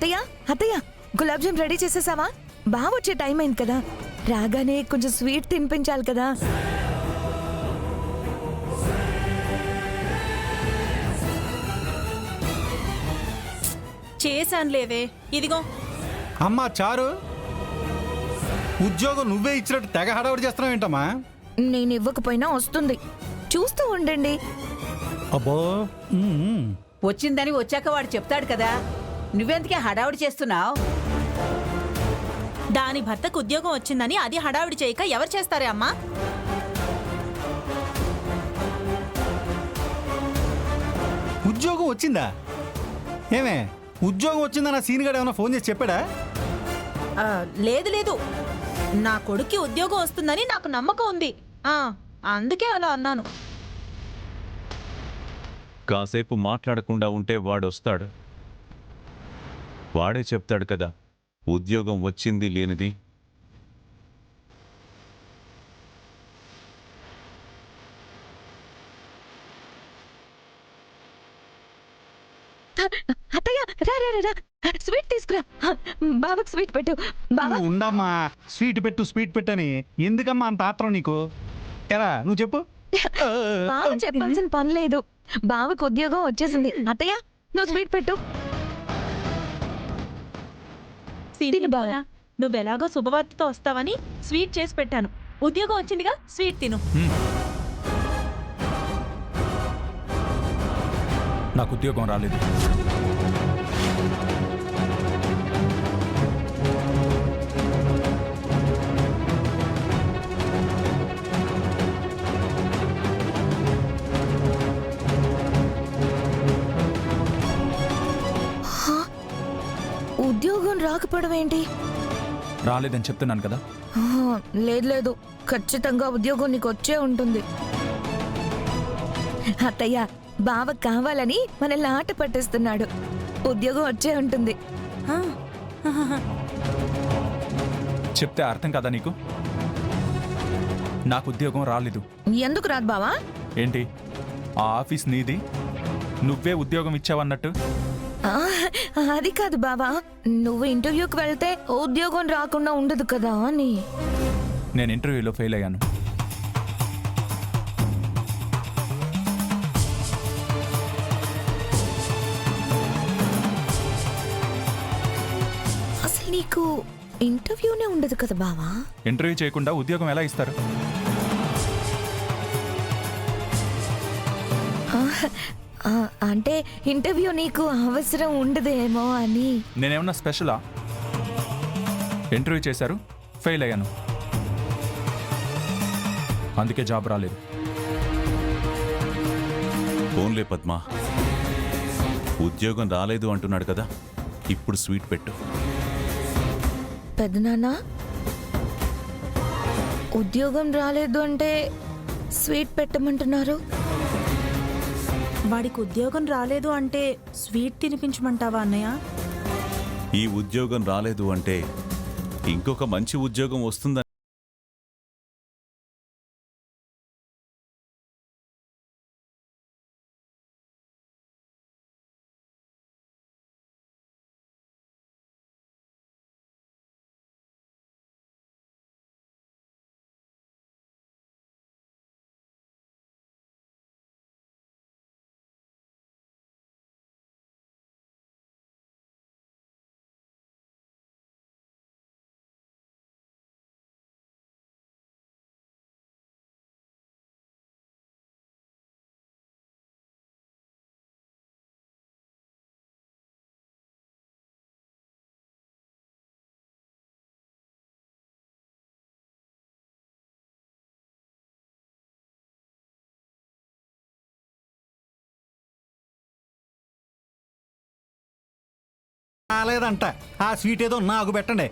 అత్తయ్య అత్తయ్య గులాబ్ జామ్ రెడీ చేసేసావా? బావ వచ్చే టైం అయింది కదా, రాగానే కొంచెం స్వీట్ తినిపించాలి కదా. చేశానులేవే, ఇదిగో. అమ్మా చారు, ఉద్యోగం నువ్వే ఇచ్చినట్టు తెగ హడావుడి చేస్తున్నావు ఏంటమ్మా? నేను ఇవ్వకపోయినా వస్తుంది, చూస్తూ ఉండండి. అబ్బో వచ్చిందని వచ్చాక వాడు చెప్తాడు కదా, నువ్వెందుకే హడావుడి చేస్తున్నావు? దాని భర్తకు ఉద్యోగం వచ్చిందని అది హడావిడి చేయక ఎవరు చేస్తారే అమ్మా? ఉద్యోగం వచ్చిందా? ఏమే ఉద్యోగం వచ్చిందా? నా సీన్ గడు ఏమైనా ఫోన్ చేసి చెప్పాడా? లేదు లేదు, నా కొడుక్కి ఉద్యోగం వస్తుందని నాకు నమ్మకం ఉంది, అందుకే అలా అన్నాను. కాసేపు మాట్లాడకుండా ఉంటే వాడొస్తాడు, వాడే చెప్తాడు కదా ఉద్యోగం వచ్చింది లేనిది. అత్తయ్య రా రా రా, స్వీట్ తీసుకురా, బావకు స్వీట్ పెట్టు. బావా ఉండమ్మా, స్వీట్ పెట్టు స్వీట్ పెట్టని ఎందుకమ్మా అంత ఆత్రం నీకు? ఎలా నువ్వు చెప్పు. బావ చెప్పాల్సిన పని లేదు, బావకు ఉద్యోగం వచ్చేసింది. అత్తయ్య నువ్వు స్వీట్ పెట్టు. తిను బావా. నువ్వెలాగో శుభవార్తతో వస్తావని స్వీట్ చేసి పెట్టాను. ఉద్యోగం వచ్చిందిగా, స్వీట్ తిను. నాకు ఉద్యోగం రాలేదు. ఉద్యోగం రాకపోవడం ఏంటి? రాలేదని చెప్తున్నాను కదా. లేదు లేదు, ఖచ్చితంగా ఉద్యోగం నీకు వచ్చే ఉంటుంది. అత్తయ్య బావ కావాలని మనల్ని ఆట పట్టిస్తున్నాడు, ఉద్యోగం వచ్చే ఉంటుంది. చెప్తే అర్థం కదా నీకు? నాకు ఉద్యోగం రాలేదు. ఎందుకు రాదు బావా? ఏంటి ఆ ఆఫీస్ నీది, నువ్వే ఉద్యోగం ఇచ్చావన్నట్టు? అది కాదు బావా, నువ్వు ఇంటర్వ్యూకి వెళ్తే ఉద్యోగం రాకుండా ఉండదు కదా అని. నేను ఇంటర్వ్యూలో ఫెయిల్ అయ్యాను. అసలు నీకు ఇంటర్వ్యూనే ఉండదు కదా బావా? ఇంటర్వ్యూ చేయకుండా ఉద్యోగం ఎలా ఇస్తారు? అంటే ఇంటర్వ్యూ నీకు అవసరం ఉండదేమో అని. నేనేమన్నా స్పెషలా? ఇంటర్వ్యూ చేశారు, ఫెయిల్ అయ్యాను, అందుకే జాబ్ రాలేదు. ఫోన్లే పద్మా, ఉద్యోగం రాలేదు అంటున్నాడు కదా, ఇప్పుడు స్వీట్ పెట్టు. పెద్దనాన్న, ఉద్యోగం రాలేదు అంటే స్వీట్ పెట్టమంటున్నారు. వాడికి ఉద్యోగం రాలేదు అంటే స్వీట్ తినిపించమంటావా అన్నయ్య? ఈ ఉద్యోగం రాలేదు అంటే ఇంకొక మంచి ఉద్యోగం వస్తుందని. రాలేదంట, ఆ స్వీట్ ఏదో నాకు పెట్టండి.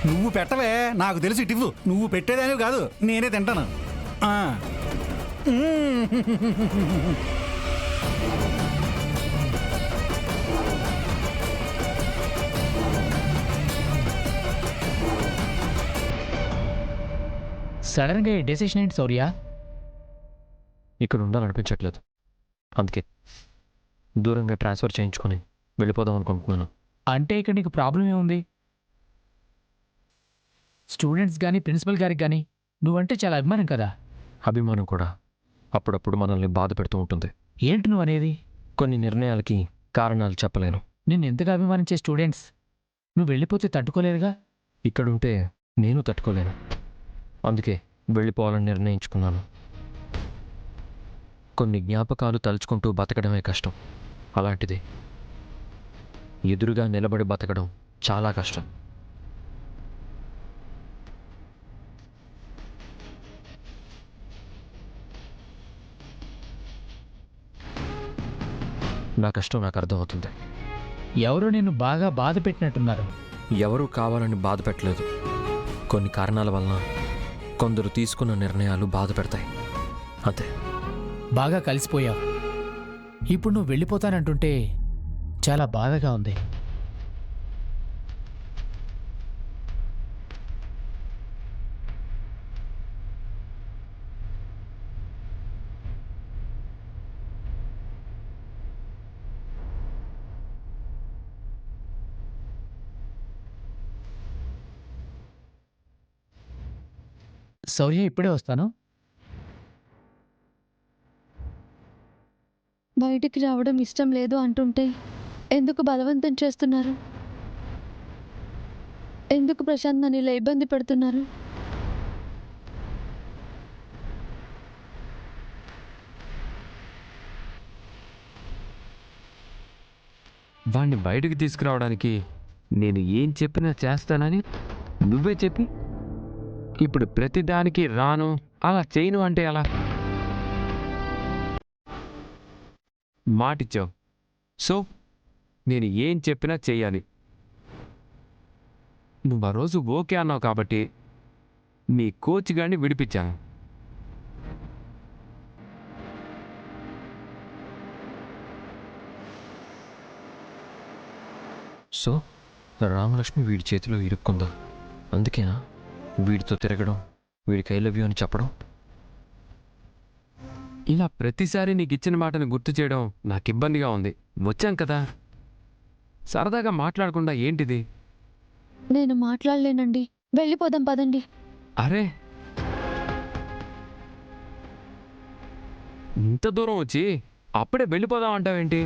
నువ్వు పెట్టవే, నాకు తెలిసి ఇటివ్వు. నువ్వు పెట్టేదానివి కాదు, నేనే తింటాను. సడన్గా ఈ డెసిషన్ ఏంటి శౌర్య? ఇక్కడ ఉండాలనిపించట్లేదు. అందుకే దూరంగా ట్రాన్స్ఫర్ చేయించుకొని వెళ్ళిపోదాం అనుకుంటున్నాను. అంటే ఇక్కడ నీకు ప్రాబ్లం ఏముంది? స్టూడెంట్స్ కానీ ప్రిన్సిపల్ గారికి కానీ నువ్వంటే చాలా అభిమానం కదా. అభిమానం కూడా అప్పుడప్పుడు మనల్ని బాధ పెడుతూ ఉంటుంది. ఏంటి నువ్వు అనేది? కొన్ని నిర్ణయాలకి కారణాలు చెప్పలేను. నిన్ను ఎంతగా అభిమానించే స్టూడెంట్స్ నువ్వు వెళ్ళిపోతే తట్టుకోలేరుగా. ఇక్కడుంటే నేను తట్టుకోలేను. అందుకే వెళ్ళిపోవాలని నిర్ణయించుకున్నాను. కొన్ని జ్ఞాపకాలు తలుచుకుంటూ బతకడమే కష్టం. అలాంటిది ఎదురుగా నిలబడి బతకడం చాలా కష్టం. నా కష్టం నాకు అర్థమవుతుంది. ఎవరో నిన్ను బాగా బాధ పెట్టినట్టున్నారు. ఎవరూ కావాలని బాధ పెట్టలేదు. కొన్ని కారణాల వలన కొందరు తీసుకున్న నిర్ణయాలు బాధ పెడతాయి, అంతే. బాగా కలిసిపోయావు. ఇప్పుడు నువ్వు వెళ్ళిపోతానంటుంటే చాలా బాధగా ఉంది. శౌర్య, ఇప్పుడే వస్తాను. బయటికి రావడం ఇష్టం లేదు అంటుంటే ఎందుకు బలవంతం చేస్తున్నారు? ఎందుకు ప్రశాంత్ నన్ను ఇలా ఇబ్బంది పెడుతున్నారు? వాణ్ణి బయటికి తీసుకురావడానికి నేను ఏం చెప్పినా చేస్తానని నువ్వే చెప్పి ఇప్పుడు ప్రతిదానికి రాను, అలా చేయను అంటే అలా మాటిచ్చావు. సో నేను ఏం చెప్పినా చెయ్యాలి. నువ్వు ఆ రోజు ఓకే అన్నావు కాబట్టి నీ కోచ్ గారిని విడిపించాను. సో రామలక్ష్మి వీడి చేతిలో ఇరుక్కుందా? అందుకేనా వీడితో తిరగడం, వీడికి ఐ లవ్ యూ అని చెప్పడం? ఇలా ప్రతిసారి నీకు ఇచ్చిన మాటను గుర్తు చేయడం నాకు ఇబ్బందిగా ఉంది. వచ్చాం కదా, సరదాగా మాట్లాడకుండా ఏంటిది? నేను మాట్లాడలేనండి, వెళ్ళిపోదాం పదండి. అరే, ఇంత దూరం వచ్చి అప్పుడే వెళ్ళిపోదాం అంటావేంటి?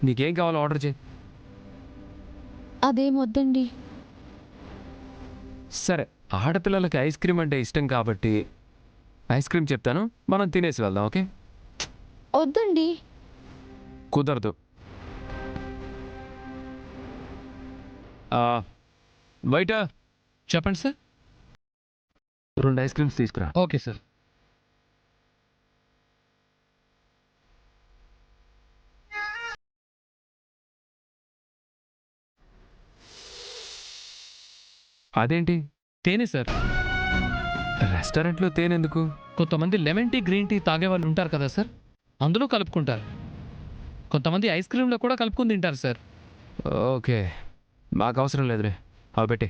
నీకేం కావాలో ఆర్డర్ చేయి. అదేం వద్దండి. సరే, ఆడపిల్లలకి ఐస్ క్రీమ్ అంటే ఇష్టం కాబట్టి ఐస్ క్రీమ్ చెప్తాను, మనం తినేసి వెళ్దాం. ఓకే? వద్దండి. కుదరదు. బయట చెప్పండి సార్. 2 ఐస్ క్రీమ్స్ తీసుకురా. Okay sir. అదేంటి? తేనె సార్. రెస్టారెంట్లో తేనెందుకు? కొంతమంది లెమన్ టీ, గ్రీన్ టీ తాగే వాళ్ళు ఉంటారు కదా సార్, అందులో కలుపుకుంటారు. కొంతమంది ఐస్ క్రీమ్లో కూడా కలుపుకుని తింటారు సార్. ఓకే, మాకు అవసరం లేదులే, అవి పెట్టి.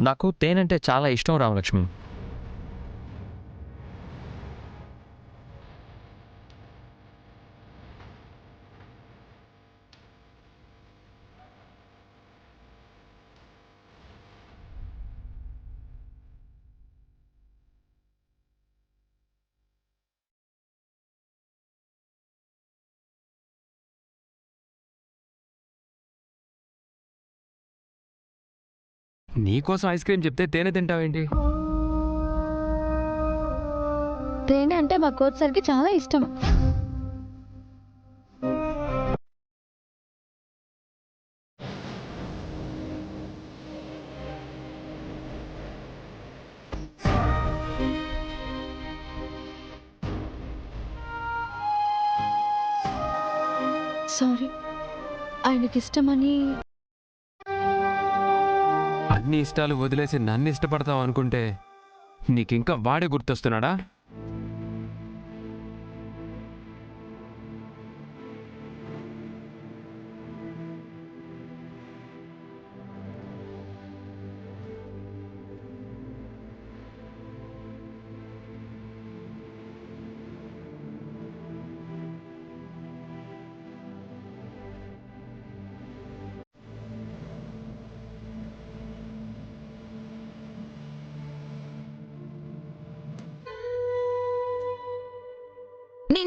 నాకు తేనంటే చాలా ఇష్టం రామలక్ష్మి. నీకోసం ఐస్ క్రీమ్ చెప్తే తేనె తింటావేంటి? తేనె అంటే మా కోచ్ సార్కి చాలా ఇష్టం. సారీ, ఆయనకి ఇష్టమని. అన్ని ఇష్టాలు వదిలేసి నన్ను ఇష్టపడతావు అనుకుంటే నీకింకా వాడే గుర్తొస్తున్నాడా?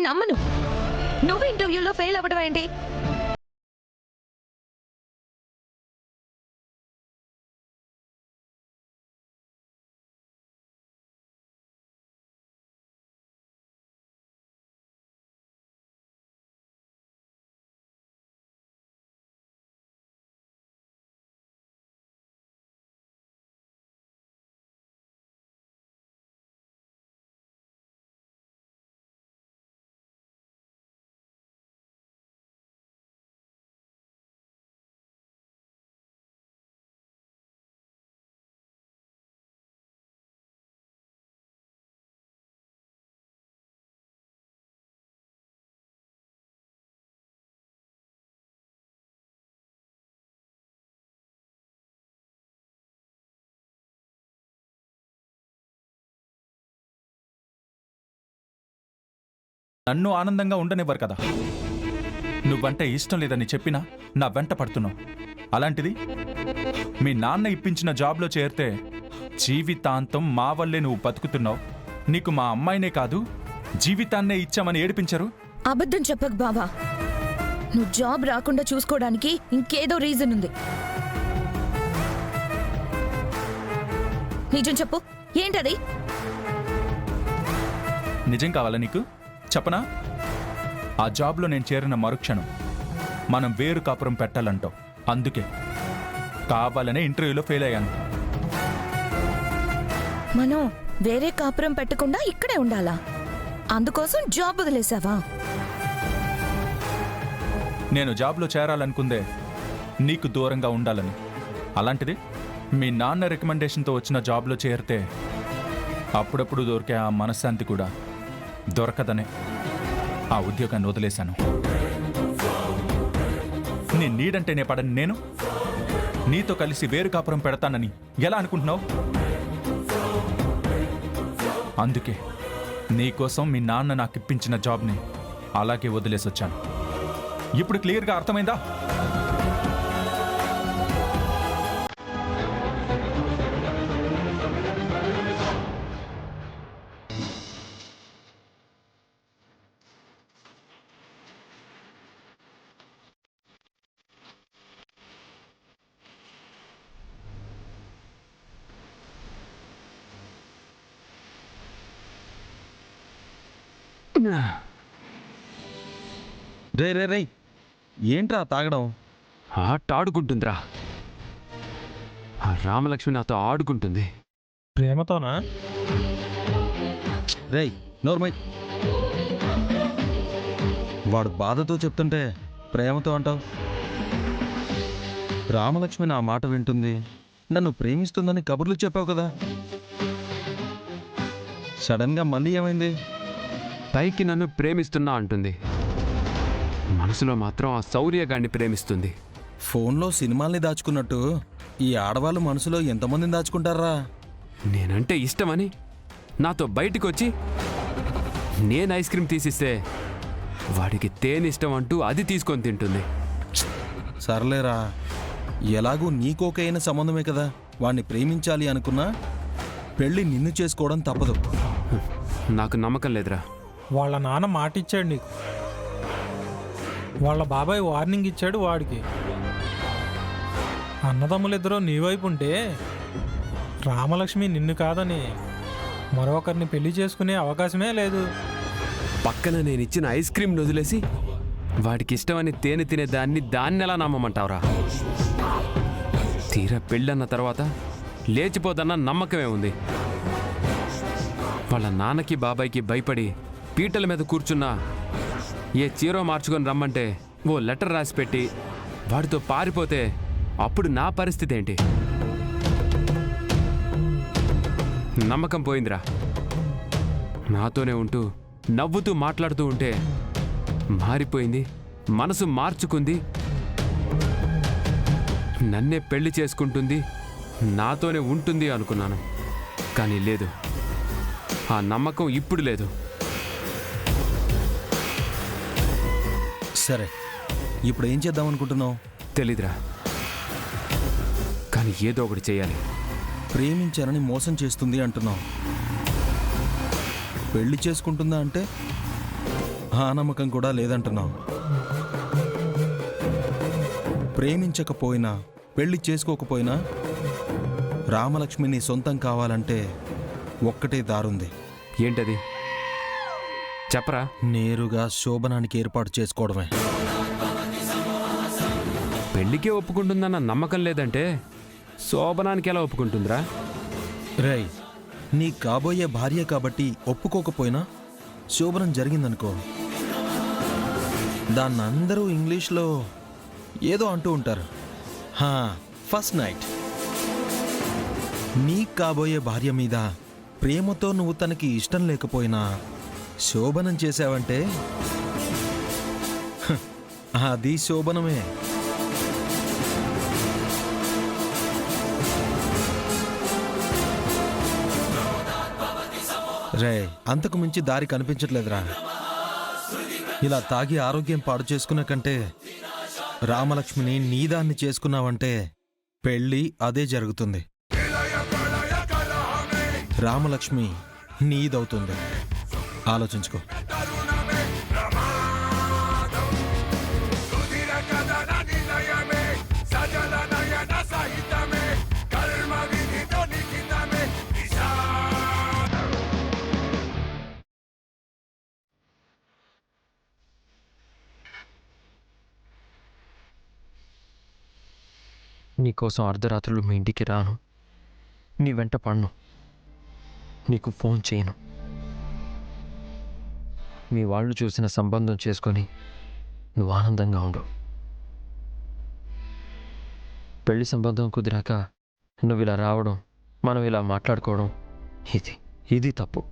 నమ్మను. నువ్వు ఇంటర్వ్యూలో ఫెయిల్ అవ్వడం ఏంటి? నన్ను ఆనందంగా ఉండనివ్వరు కదా. నువ్వంటే ఇష్టం లేదని చెప్పినా నా వెంట పడుతున్నావు. అలాంటిది మీ నాన్న ఇప్పించిన జాబ్లో చేరితే జీవితాంతం మా వల్లే నువ్వు బతుకుతున్నావు. నీకు మా అమ్మాయినే కాదు జీవితాన్నే ఇచ్చామని ఏడిపించరు. అబద్ధం చెప్పకు బావా. నువ్వు జాబ్ రాకుండా చూసుకోవడానికి ఇంకేదో రీజన్ ఉంది. నిజం చెప్పు, ఏంటది? నిజం కావాలా నీకు? చెప్పనా? ఆ జాబ్లో నేను చేరిన మరుక్షణం మనం వేరు కాపురం పెట్టాలంటావు. అందుకే కావాలనే ఇంటర్వ్యూలో ఫెయిల్ అయ్యాను. మనం వేరే కాపురం పెట్టకుండా ఇక్కడే ఉండాలా? అందుకోసం జాబ్ వదిలేసావా? నేను జాబ్లో చేరాలనుకుందే నీకు దూరంగా ఉండాలని. అలాంటిది మీ నాన్న రికమెండేషన్తో వచ్చిన జాబ్లో చేరితే అప్పుడప్పుడు దొరికే ఆ మనశ్శాంతి కూడా దొరకదనే ఆ ఉద్యోగాన్ని వదిలేశాను. నీ నీడంటేనే పడని నేను నీతో కలిసి వేరు కాపురం పెడతానని ఎలా అనుకుంటున్నావు? అందుకే నీకోసం మీ నాన్న నాకు ఇప్పించిన జాబ్ని అలాగే వదిలేసి వచ్చాను. ఇప్పుడు క్లియర్గా అర్థమైందా? రే రే రే ఏంట్రా తాగడం? ఆట ఆడుకుంటుందిరా. ఆ రామలక్ష్మి నాతో ఆడుకుంటుంది. ప్రేమతోనా? రేయ్ నోర్మై, వాడు బాధతో చెప్తుంటే ప్రేమతో అంటావు. రామలక్ష్మి నా మాట వింటుంది, నన్ను ప్రేమిస్తుందని కబుర్లు చెప్పావు కదా. సడన్గా మళ్ళీ ఏమైంది? పైకి నన్ను ప్రేమిస్తున్నా అంటుంది, మనసులో మాత్రం ఆ శౌర్యగాడిని ప్రేమిస్తుంది. ఫోన్లో సినిమాల్ని దాచుకున్నట్టు ఈ ఆడవాళ్ళు మనసులో ఎంతమందిని దాచుకుంటారా? నేనంటే ఇష్టమని నాతో బయటికి వచ్చి నేను ఐస్ క్రీమ్ తీసిస్తే వాడికి తేనిష్టం అంటూ అది తీసుకొని తింటుంది. సర్లేరా, ఎలాగూ నీకోకైన సంబంధమే కదా. వాణ్ణి ప్రేమించాలి అనుకున్నా పెళ్ళి నిన్ను చేసుకోవడం తప్పదు. నాకు నమ్మకం లేదురా. వాళ్ళ నాన్న మాట ఇచ్చాడు నీకు, వాళ్ళ బాబాయ్ వార్నింగ్ ఇచ్చాడు వాడికి. అన్నదమ్ములిద్దరూ నీ వైపు ఉంటే రామలక్ష్మి నిన్ను కాదని మరొకరిని పెళ్లి చేసుకునే అవకాశమే లేదు. పక్కన నేను ఇచ్చిన ఐస్ క్రీమ్ వదిలేసి వాడికి ఇష్టమని తేనె తినే దాన్ని ఎలా నమ్మమంటావురా? తీరా పెళ్ళన్న తర్వాత లేచిపోదన్న నమ్మకమే ఉంది. వాళ్ళ నాన్నకి బాబాయ్కి భయపడి పీటల మీద కూర్చున్నా ఏ చీరో మార్చుకొని రమ్మంటే ఓ లెటర్ రాసి పెట్టి వాడితో పారిపోతే అప్పుడు నా పరిస్థితి ఏంటి? నమ్మకం పోయిందిరా. నాతోనే ఉంటూ నవ్వుతూ మాట్లాడుతూ ఉంటే మారిపోయింది, మనసు మార్చుకుంది, నన్నే పెళ్లి చేసుకుంటుంది, నాతోనే ఉంటుంది అనుకున్నాను. కానీ లేదు, ఆ నమ్మకం ఇప్పుడు లేదు. సరే, ఇప్పుడు ఏం చేద్దాం అనుకుంటున్నావు? తెలీదురా, కానీ ఏదో ఒకటి చేయాలి. ప్రేమించారని మోసం చేస్తుంది అంటున్నావు. పెళ్లి చేసుకుంటుందా అంటే ఆ నమ్మకం కూడా లేదంటున్నావు. ప్రేమించకపోయినా పెళ్లి చేసుకోకపోయినా రామలక్ష్మిని సొంతం కావాలంటే ఒక్కటే దారుంది. ఏంటది చెప్పరా? నేరుగా శోభనానికి ఏర్పాటు చేసుకోవడమే. పెళ్లికే ఒప్పుకుంటుందన్న నమ్మకం లేదంటే శోభనానికి ఎలా ఒప్పుకుంటుందిరా? రేయ్, నీ కాబోయే భార్య కాబట్టి ఒప్పుకోకపోయినా శోభనం జరిగిందనుకో, దాన్ని అందరూ ఇంగ్లీష్లో ఏదో అంటూ ఉంటారు. First night. నీ కాబోయే భార్య మీద ప్రేమతో నువ్వు తనకి ఇష్టం లేకపోయినా శోభనం చేశావంటే అది శోభనమే. రే, అంతకు మించి దారి కనిపించట్లేదురా. ఇలా తాగి ఆరోగ్యం పాడు చేసుకునే కంటే రామలక్ష్మిని నీదాన్ని చేసుకున్నావంటే పెళ్ళి అదే జరుగుతుంది. రామలక్ష్మి నీదవుతుంది. ఆలోచించుకో. నీకోసం అర్ధరాత్రులు మీ ఇంటికి రాను, నీ వెంట పడను, నీకు ఫోన్ చేయను. మీ వాళ్ళు చూసిన సంబంధం చేసుకొని నువ్వు ఆనందంగా ఉండు. పెళ్లి సంబంధం కుదిరాక నువ్వు ఇలా రావడం, మనం ఇలా మాట్లాడుకోవడం, ఇది తప్పు.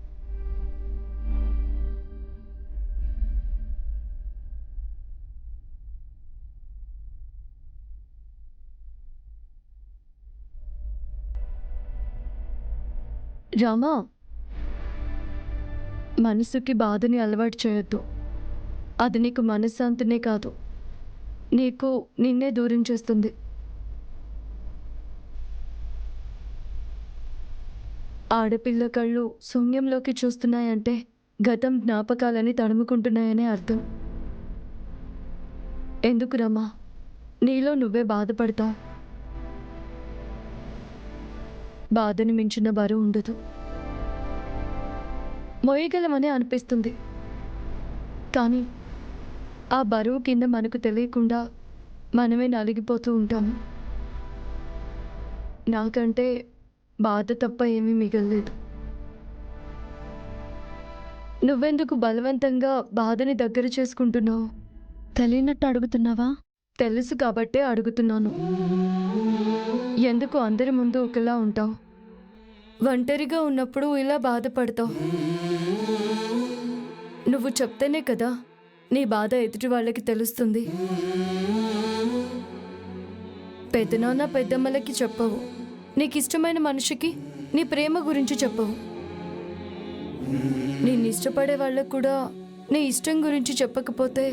రామా, మనసుకి బాధని అలవాటు చేయొద్దు. అది నీకు మనశ్శాంతినే కాదు, నీకు నిన్నే దూరం చేస్తుంది. ఆడపిల్ల కళ్ళు శూన్యంలోకి చూస్తున్నాయంటే గతం జ్ఞాపకాలని తడుముకుంటున్నాయనే అర్థం. ఎందుకు రమా, నీలో నువ్వే బాధపడతావు. బాధని మించిన బరువు ఉండదు. మోయగలమని అనిపిస్తుంది, కానీ ఆ బరువు కింద మనకు తెలియకుండా మనమే నలిగిపోతూ ఉంటాము. నాకంటే బాధ తప్ప ఏమీ మిగలలేదు. నువ్వెందుకు బలవంతంగా బాధని దగ్గర చేసుకుంటున్నావు? తెలియనట్టు అడుగుతున్నావా? తెలుసు కాబట్టే అడుగుతున్నాను. ఎందుకు అందరి ముందు ఒకలా ఉంటావు? ఒంటరిగా ఉన్నప్పుడు ఇలా బాధపడతావు. నువ్వు చెప్తేనే కదా నీ బాధ ఎదుటి వాళ్ళకి తెలుస్తుంది. పెద్దనాన్న పెద్దమ్మలకి చెప్పవు, నీకు ఇష్టమైన మనిషికి నీ ప్రేమ గురించి చెప్పవు. నేను ఇష్టపడే వాళ్ళకు కూడా నీ ఇష్టం గురించి చెప్పకపోతే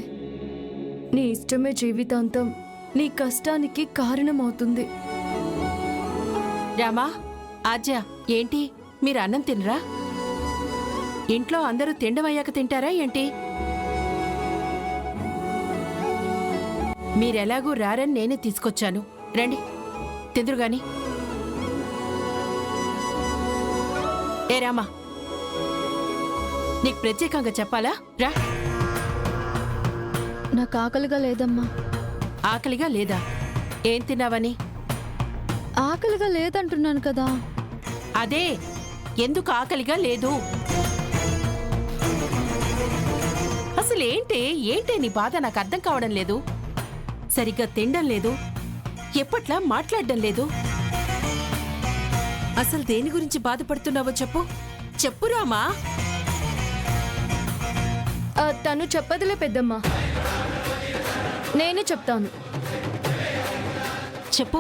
నీ ఇష్టమే జీవితాంతం నీ కష్టానికి కారణమవుతుంది. రామా, ఆజ్య, ఏంటి మీరు అన్నం తినరా? ఇంట్లో అందరూ తిండమయ్యాక తింటారా ఏంటి? మీరెలాగూ రారని నేనే తీసుకొచ్చాను. రండి తిందురుగాని. ఏ రామా, నీకు ప్రత్యేకంగా చెప్పాలా? రా. నాకు ఆకలిగా లేదమ్మా. ఆకలిగా లేదా? ఏం తిన్నావని? ఆకలిగా లేదంటున్నాను కదా. అదే, ఎందుకు ఆకలిగా లేదు? అసలు ఏంటే నీ బాధ? నాకు అర్థం కావడం లేదు. సరిగ్గా తినడం లేదు, ఎప్పట్లా మాట్లాడడం లేదు. అసలు దేని గురించి బాధపడుతున్నావో చెప్పు రామా. తను చెప్పదులే పెద్దమ్మ, నేనే చెప్తాను. చెప్పు.